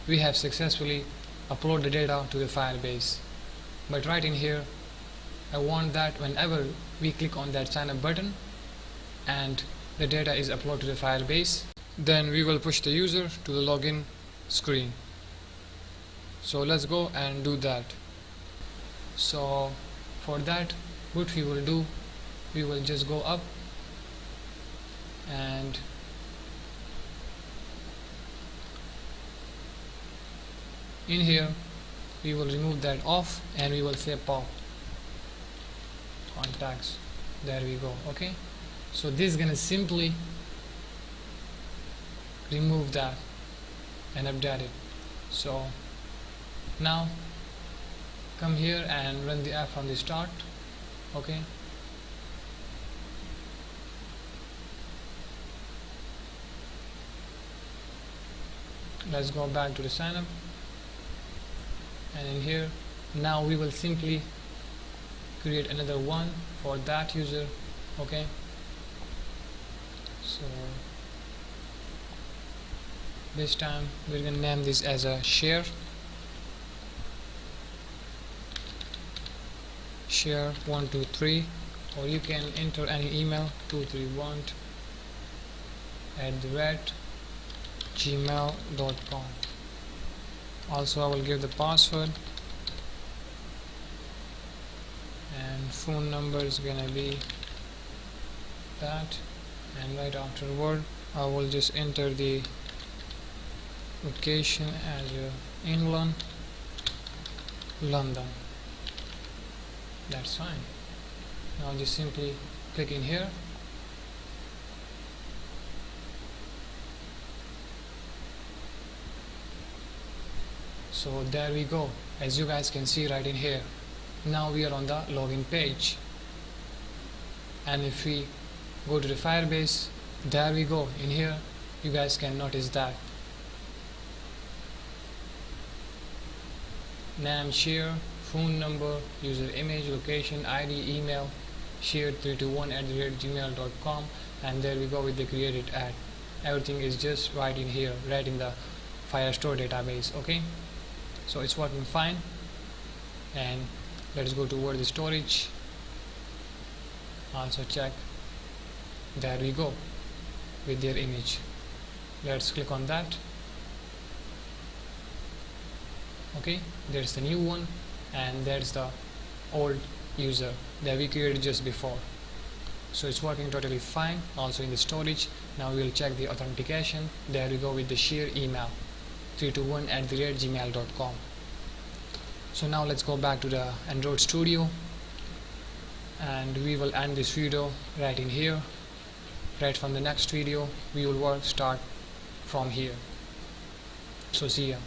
we have successfully uploaded the data to the Firebase. But right in here, I want that whenever we click on that sign up button and the data is uploaded to the Firebase, then we will push the user to the login screen. So let's go and do that. So for that, what we will do, we will just go up and in here we will remove that off and we will say pop contacts. There we go. Okay, so this is gonna simply remove that and update it. So now come here and run the app from the start. Okay, let's go back to the sign up, and in here now we will simply create another one for that user. Okay, so this time we're going to name this as a share 123, or you can enter any email 231@gmail.com. Also I will give the password, and phone number is gonna be that, and right afterward I will just enter the location as England, London. That's fine. Now just simply click in here. So there we go. As you guys can see right in here, now we are on the login page, and if we go to the Firebase, there we go. In here you guys can notice that name, share, phone number, user image, location, ID, email, shared 321@gmail.com, and there we go with the created ad. Everything is just right in here, right in the Firestore database. Okay, so it's working fine. And let's go toward the storage, also check. There we go with their image. Let's click on that. Okay, there's the new one, and there's the old user that we created just before. So it's working totally fine. Also in the storage, now we'll check the authentication. There we go with the share email 321@gmail.com. So now let's go back to the Android Studio, and we will end this video right in here. Right from the next video we will start from here. So see ya.